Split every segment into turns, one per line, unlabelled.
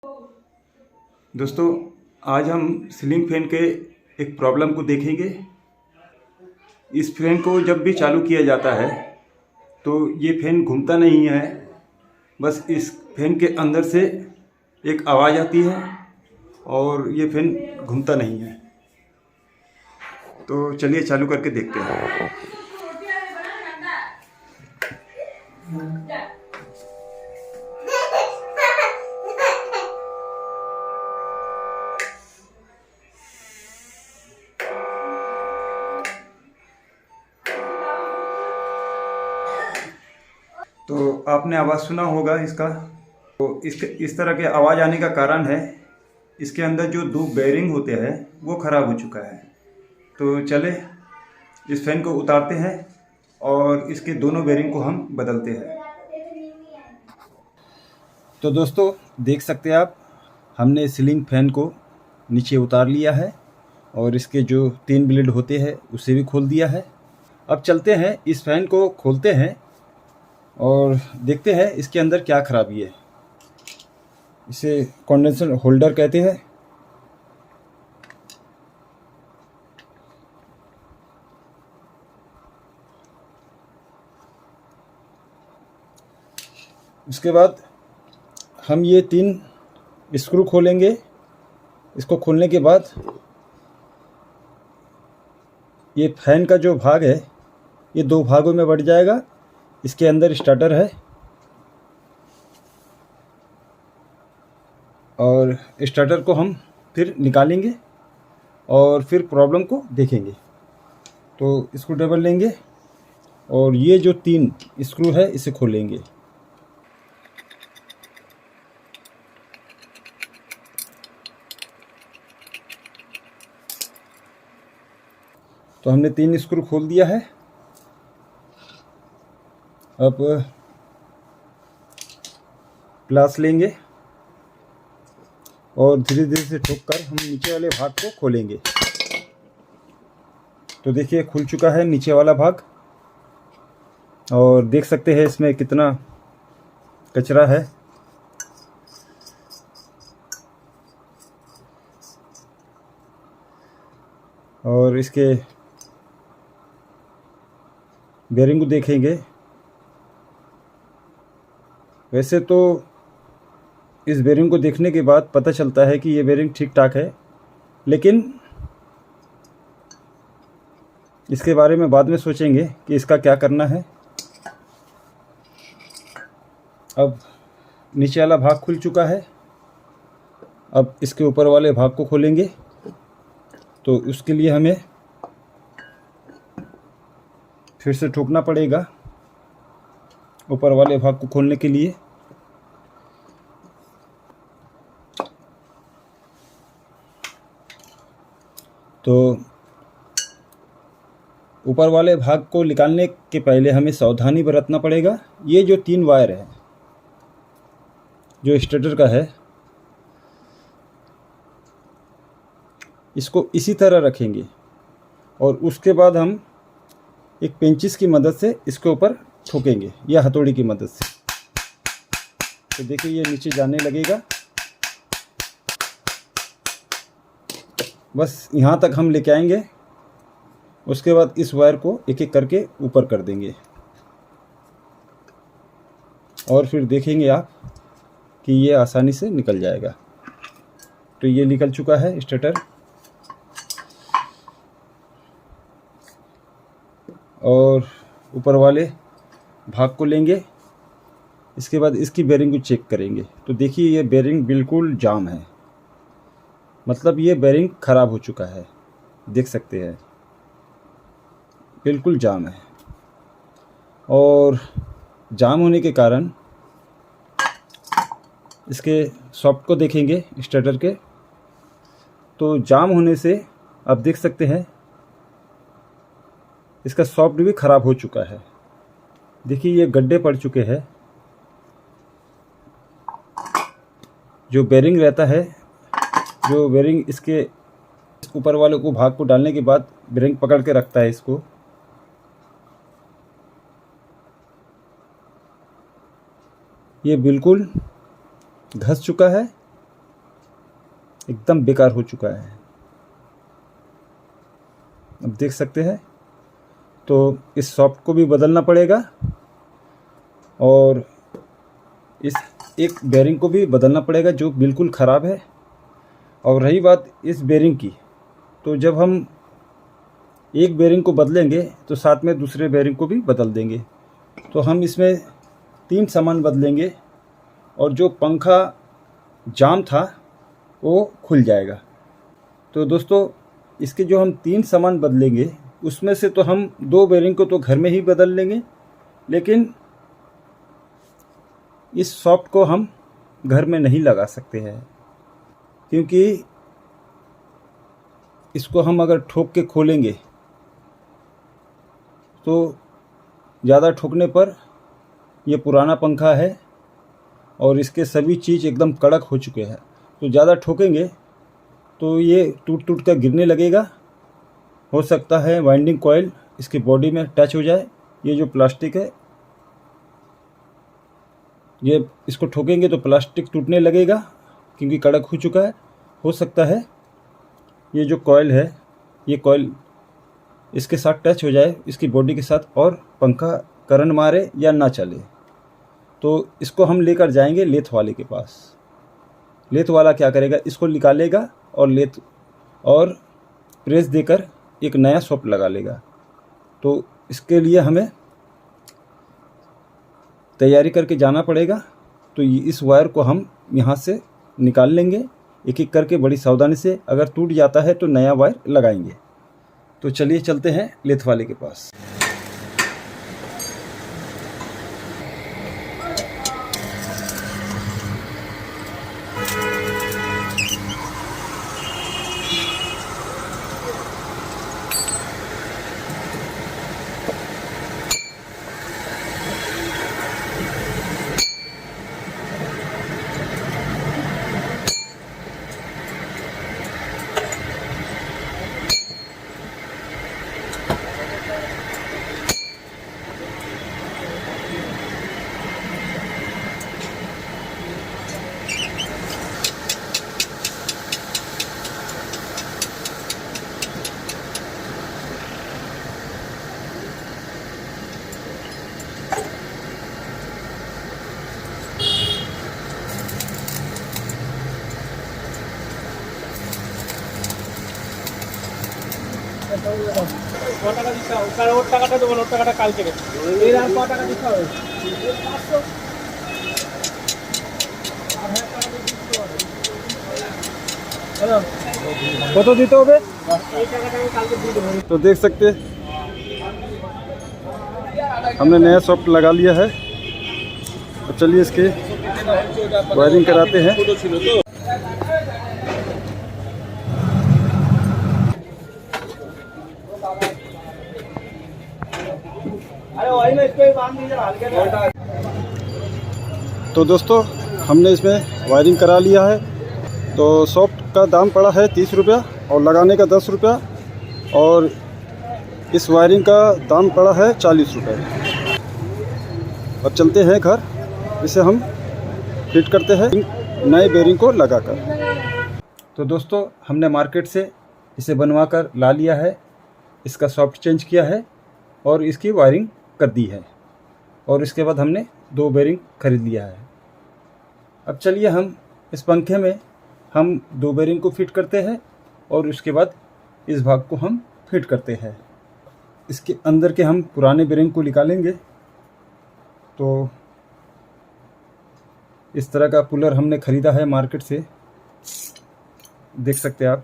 दोस्तों, आज हम सीलिंग फैन के एक प्रॉब्लम को देखेंगे। इस फैन को जब भी चालू किया जाता है तो ये फैन घूमता नहीं है, बस इस फैन के अंदर से एक आवाज़ आती है और ये फैन घूमता नहीं है। तो चलिए चालू करके देखते हैं। तो आपने आवाज़ सुना होगा इसका। तो इस तरह के आवाज़ आने का कारण है इसके अंदर जो दो बेयरिंग होते हैं वो ख़राब हो चुका है। तो चले इस फैन को उतारते हैं और इसके दोनों बेयरिंग को हम बदलते हैं। तो दोस्तों, देख सकते हैं आप, हमने सीलिंग फैन को नीचे उतार लिया है और इसके जो 3 ब्लेड होते हैं उसे भी खोल दिया है। अब चलते हैं, इस फैन को खोलते हैं और देखते हैं इसके अंदर क्या खराबी है। इसे कंडेंसर होल्डर कहते हैं। उसके बाद हम ये 3 स्क्रू खोलेंगे। इसको खोलने के बाद ये फैन का जो भाग है ये 2 भागों में बढ़ जाएगा। इसके अंदर स्टार्टर है और स्टार्टर को हम फिर निकालेंगे और फिर प्रॉब्लम को देखेंगे। तो स्क्रू ड्राइवर लेंगे और ये जो 3 स्क्रू है इसे खोलेंगे। तो हमने 3 स्क्रू खोल दिया है। अब प्लास लेंगे और धीरे धीरे से ठोक कर हम नीचे वाले भाग को खोलेंगे। तो देखिए, खुल चुका है नीचे वाला भाग और देख सकते हैं इसमें कितना कचरा है। और इसके बेयरिंग को देखेंगे। वैसे तो इस बेयरिंग को देखने के बाद पता चलता है कि ये बेयरिंग ठीक ठाक है, लेकिन इसके बारे में बाद में सोचेंगे कि इसका क्या करना है। अब नीचे वाला भाग खुल चुका है। अब इसके ऊपर वाले भाग को खोलेंगे। तो उसके लिए हमें फिर से ठोकना पड़ेगा ऊपर वाले भाग को खोलने के लिए। तो ऊपर वाले भाग को निकालने के पहले हमें सावधानी बरतना पड़ेगा। ये जो 3 वायर है जो स्टार्टर का है, इसको इसी तरह रखेंगे और उसके बाद हम एक पेंचिस की मदद से इसके ऊपर ठोकेंगे या हथौड़ी की मदद से। तो देखिए, ये नीचे जाने लगेगा। बस यहाँ तक हम लेके आएंगे। उसके बाद इस वायर को एक एक करके ऊपर कर देंगे और फिर देखेंगे आप कि ये आसानी से निकल जाएगा। तो ये निकल चुका है स्टार्टर। और ऊपर वाले भाग को लेंगे। इसके बाद इसकी बेयरिंग को चेक करेंगे। तो देखिए, ये बेयरिंग बिल्कुल जाम है, मतलब ये बेयरिंग ख़राब हो चुका है। देख सकते हैं बिल्कुल जाम है। और जाम होने के कारण इसके सॉफ्ट को देखेंगे स्टार्टर के। तो जाम होने से आप देख सकते हैं इसका सॉफ्ट भी ख़राब हो चुका है। देखिए, ये गड्ढे पड़ चुके हैं। जो बेयरिंग रहता है, जो बेयरिंग इसके ऊपर वाले को भाग को डालने के बाद बेयरिंग पकड़ के रखता है इसको, ये बिल्कुल घस चुका है एकदम बेकार हो चुका है। अब देख सकते हैं। तो इस सॉफ्ट को भी बदलना पड़ेगा और इस एक बेरिंग को भी बदलना पड़ेगा जो बिल्कुल ख़राब है। और रही बात इस बेरिंग की, तो जब हम एक बेरिंग को बदलेंगे तो साथ में दूसरे बेरिंग को भी बदल देंगे। तो हम इसमें 3 सामान बदलेंगे और जो पंखा जाम था वो खुल जाएगा। तो दोस्तों इसके जो हम 3 सामान बदलेंगे उसमें से तो हम 2 बेरिंग को तो घर में ही बदल लेंगे, लेकिन इस सॉफ्ट को हम घर में नहीं लगा सकते हैं, क्योंकि इसको हम अगर ठोक के खोलेंगे तो ज़्यादा ठोकने पर ये पुराना पंखा है और इसके सभी चीज़ एकदम कड़क हो चुके हैं। तो ज़्यादा ठोकेंगे तो ये टूट टूट कर गिरने लगेगा। हो सकता है वाइंडिंग कॉइल इसकी बॉडी में टच हो जाए। ये जो प्लास्टिक है, ये इसको ठोकेंगे तो प्लास्टिक टूटने लगेगा क्योंकि कड़क हो चुका है। हो सकता है ये जो कॉइल है, ये कॉइल इसके साथ टच हो जाए, इसकी बॉडी के साथ, और पंखा करंट मारे या ना चले। तो इसको हम लेकर जाएंगे लेथ वाले के पास। लेथ वाला क्या करेगा, इसको निकालेगा और लेथ और प्रेस देकर एक नया सॉफ्ट लगा लेगा। तो इसके लिए हमें तैयारी करके जाना पड़ेगा। तो इस वायर को हम यहाँ से निकाल लेंगे एक एक करके बड़ी सावधानी से। अगर टूट जाता है तो नया वायर लगाएंगे। तो चलिए चलते हैं लेथ वाले के पास।
টাকা দিতে হবে, কারণ ওর টাকাটা দেবো না, ওর টাকাটা কালকে দেবো। এর আর ক টাকা দিতে হবে? 500।
কত দিতে হবে?
এই টাকাটা আমি কালকে দিয়ে দেবো।
तो देख सकते हमने नया सॉफ्ट लगा लिया है। तो चलिए इसके वायरिंग कराते हैं।
अरे वही में इसको ही बांध दीजिए हल्के।
तो दोस्तों हमने इसमें वायरिंग करा लिया है। तो सॉफ्ट का दाम पड़ा है 30 रुपया और लगाने का 10 रुपया, और इस वायरिंग का दाम पड़ा है 40 रुपये। अब चलते हैं घर, इसे हम फिट करते हैं नए बेरिंग को लगाकर। तो दोस्तों हमने मार्केट से इसे बनवा कर ला लिया है, इसका सॉफ्ट चेंज किया है और इसकी वायरिंग कर दी है, और इसके बाद हमने 2 बेरिंग खरीद लिया है। अब चलिए हम इस पंखे में हम 2 बेरिंग को फिट करते हैं और उसके बाद इस भाग को हम फिट करते हैं। इसके अंदर के हम पुराने बेरिंग को निकालेंगे। तो इस तरह का पुलर हमने ख़रीदा है मार्केट से, देख सकते हैं आप।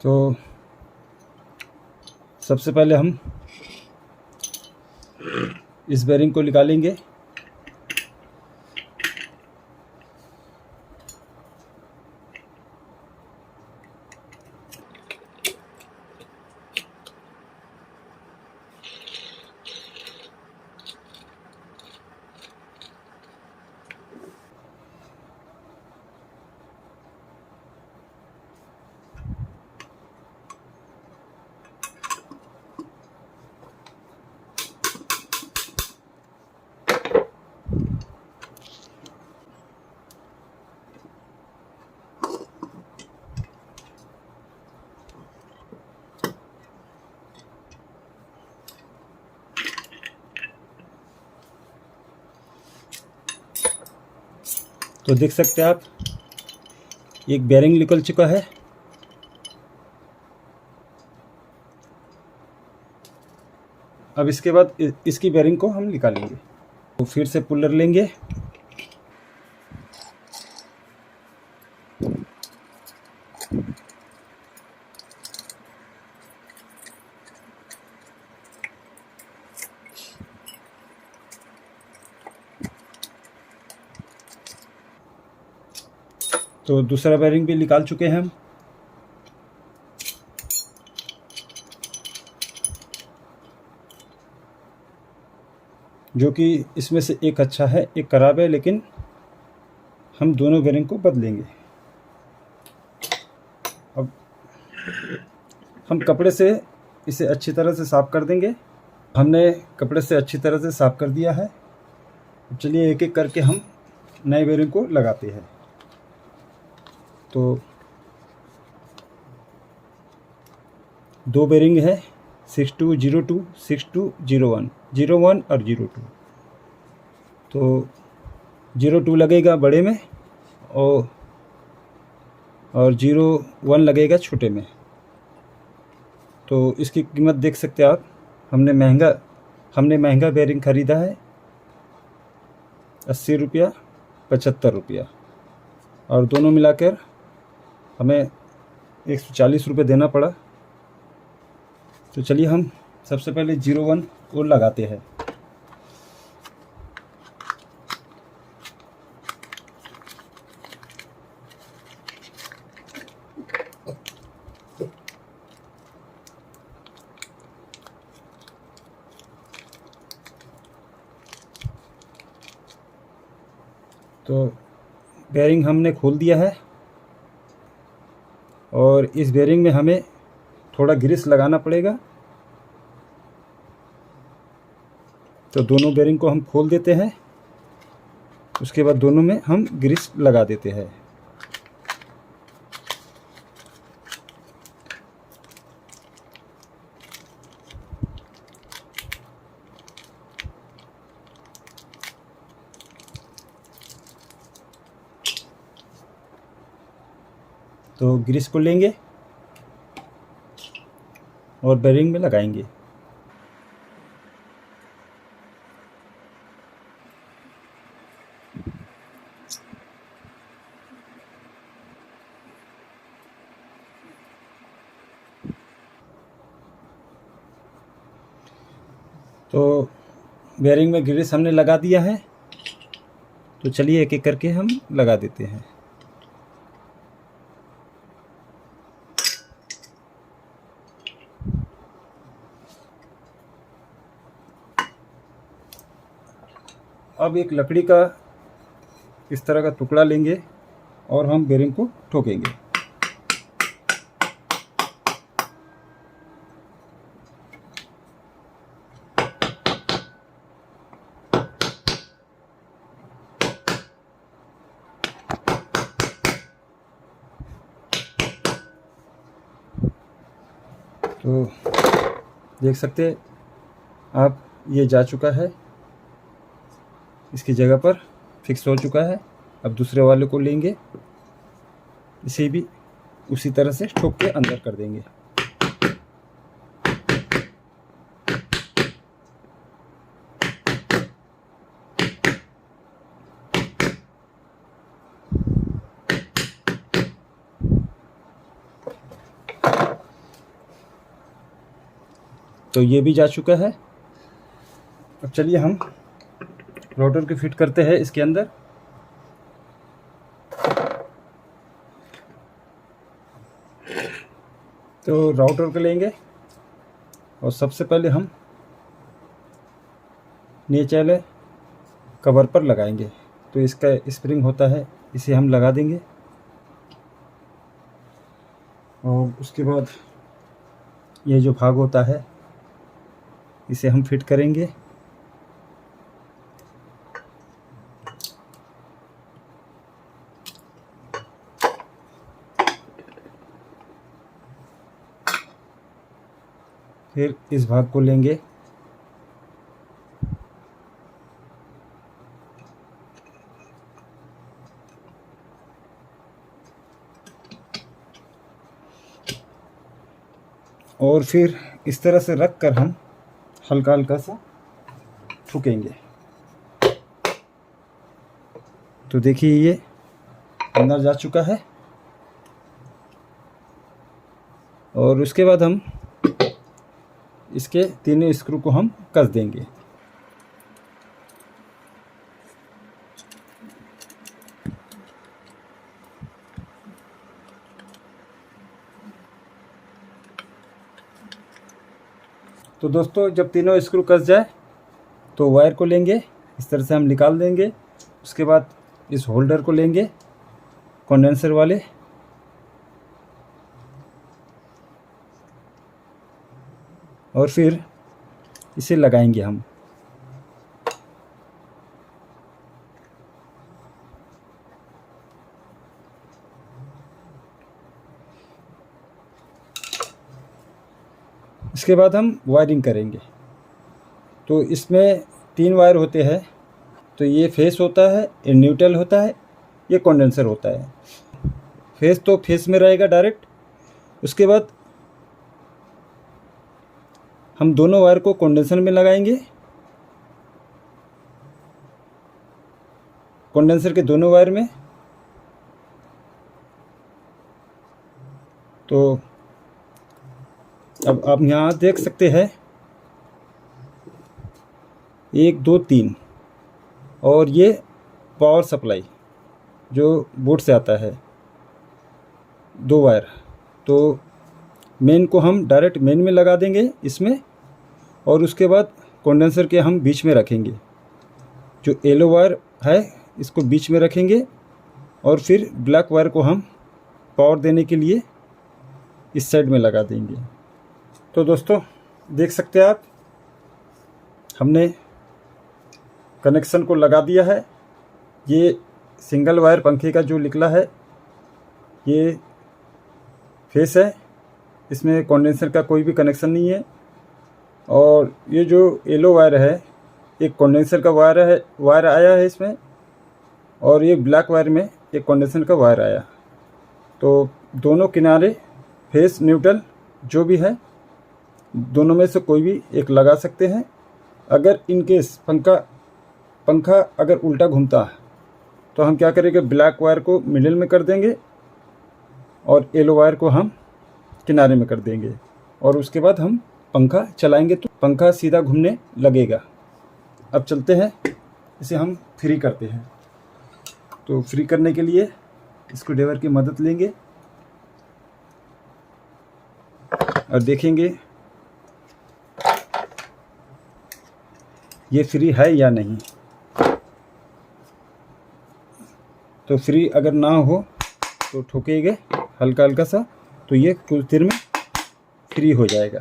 तो सबसे पहले हम इस बेरिंग को निकालेंगे। तो देख सकते हैं आप, एक बेरिंग निकल चुका है। अब इसके बाद इसकी बेरिंग को हम निकालेंगे। तो फिर से पुलर लेंगे। तो दूसरा बेरिंग भी निकाल चुके हैं हम। जो कि इसमें से एक अच्छा है, एक खराब है, लेकिन हम दोनों बेरिंग को बदलेंगे। अब हम कपड़े से इसे अच्छी तरह से साफ़ कर देंगे। हमने कपड़े से अच्छी तरह से साफ़ कर दिया है। चलिए एक एक करके हम नए बेरिंग को लगाते हैं। तो दो बेरिंग है, 6202, 6201, 01 और 02। तो 02 लगेगा बड़े में और 01 लगेगा छोटे में। तो इसकी कीमत देख सकते हैं आप। हमने महंगा बेरिंग ख़रीदा है, 80 रुपया, 75 रुपया, और दोनों मिलाकर हमें 140 रुपये देना पड़ा। तो चलिए हम सबसे पहले 01 को लगाते हैं। तो बेरिंग हमने खोल दिया है और इस बेरिंग में हमें थोड़ा ग्रीस लगाना पड़ेगा। तो दोनों बेरिंग को हम खोल देते हैं। उसके बाद दोनों में हम ग्रीस लगा देते हैं। तो ग्रीस को लेंगे और बेरिंग में लगाएंगे। तो बेरिंग में ग्रीस हमने लगा दिया है। तो चलिए एक एक करके हम लगा देते हैं। अब एक लकड़ी का इस तरह का टुकड़ा लेंगे और हम बेरिंग को ठोकेंगे। तो देख सकते हैं आप, ये जा चुका है, इसकी जगह पर फिक्स हो चुका है। अब दूसरे वाले को लेंगे, इसे भी उसी तरह से ठोक के अंदर कर देंगे। तो ये भी जा चुका है। अब चलिए हम रोटर को फिट करते हैं इसके अंदर। तो राउटर को लेंगे और सबसे पहले हम नीचे वाले कवर पर लगाएंगे। तो इसका स्प्रिंग होता है, इसे हम लगा देंगे और उसके बाद ये जो भाग होता है इसे हम फिट करेंगे। फिर इस भाग को लेंगे और फिर इस तरह से रख कर हम हल्का हल्का सा ठुकेंगे। तो देखिए ये अंदर जा चुका है। और उसके बाद हम इसके तीनों स्क्रू को हम कस देंगे। तो दोस्तों जब तीनों स्क्रू कस जाए तो वायर को लेंगे, इस तरह से हम निकाल देंगे। उसके बाद इस होल्डर को लेंगे कंडेंसर वाले, और फिर इसे लगाएंगे हम। इसके बाद हम वायरिंग करेंगे। तो इसमें 3 वायर होते हैं। तो ये फेस होता है, ये न्यूट्रल होता है, ये कंडेंसर होता है। फेस तो फेस में रहेगा डायरेक्ट। उसके बाद हम दोनों वायर को कंडेंसर में लगाएंगे। कंडेंसर के दोनों वायर में। तो अब आप यहाँ देख सकते हैं 1 2 3, और ये पावर सप्लाई जो बोर्ड से आता है 2 वायर। तो मेन को हम डायरेक्ट मेन में लगा देंगे इसमें, और उसके बाद कंडेंसर के हम बीच में रखेंगे। जो येलो वायर है इसको बीच में रखेंगे, और फिर ब्लैक वायर को हम पावर देने के लिए इस साइड में लगा देंगे। तो दोस्तों देख सकते हैं आप, हमने कनेक्शन को लगा दिया है। ये सिंगल वायर पंखे का जो निकला है ये फेस है, इसमें कंडेंसर का कोई भी कनेक्शन नहीं है। और ये जो येलो वायर है एक कंडेंसर का वायर आया है इसमें, और ये ब्लैक वायर में एक कंडेंसर का वायर आया। तो दोनों किनारे फेस न्यूट्रल जो भी है दोनों में से कोई भी एक लगा सकते हैं। अगर इनकेस पंखा अगर उल्टा घूमता है तो हम क्या करेंगे, ब्लैक वायर को मिडिल में कर देंगे और येलो वायर को हम किनारे में कर देंगे, और उसके बाद हम पंखा चलाएंगे तो पंखा सीधा घूमने लगेगा। अब चलते हैं, इसे हम फ्री करते हैं। तो फ्री करने के लिए स्क्रू ड्राइवर की मदद लेंगे और देखेंगे ये फ्री है या नहीं। तो फ्री अगर ना हो तो ठोकेंगे हल्का हल्का सा, तो ये कुछ देर में फ्री हो जाएगा।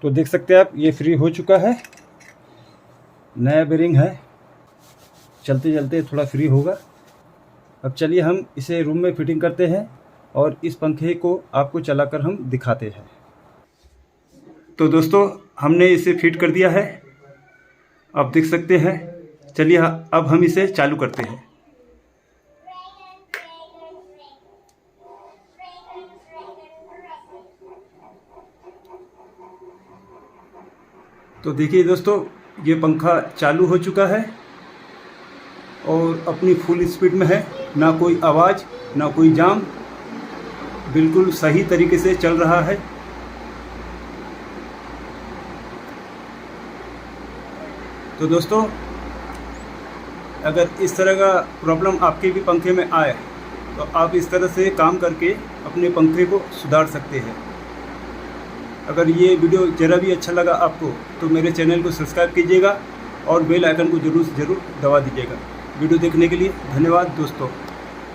तो देख सकते हैं आप ये फ्री हो चुका है। नया बेरिंग है, चलते चलते थोड़ा फ्री होगा। अब चलिए हम इसे रूम में फिटिंग करते हैं और इस पंखे को आपको चलाकर हम दिखाते हैं। तो दोस्तों हमने इसे फिट कर दिया है, आप देख सकते हैं। चलिए अब हम इसे चालू करते हैं। तो देखिए दोस्तों ये पंखा चालू हो चुका है और अपनी फुल स्पीड में है, ना कोई आवाज़ ना कोई जाम, बिल्कुल सही तरीके से चल रहा है। तो दोस्तों अगर इस तरह का प्रॉब्लम आपके भी पंखे में आए तो आप इस तरह से काम करके अपने पंखे को सुधार सकते हैं। अगर ये वीडियो ज़रा भी अच्छा लगा आपको तो मेरे चैनल को सब्सक्राइब कीजिएगा और बेल आइकन को ज़रूर से ज़रूर दबा दीजिएगा। वीडियो देखने के लिए धन्यवाद दोस्तों।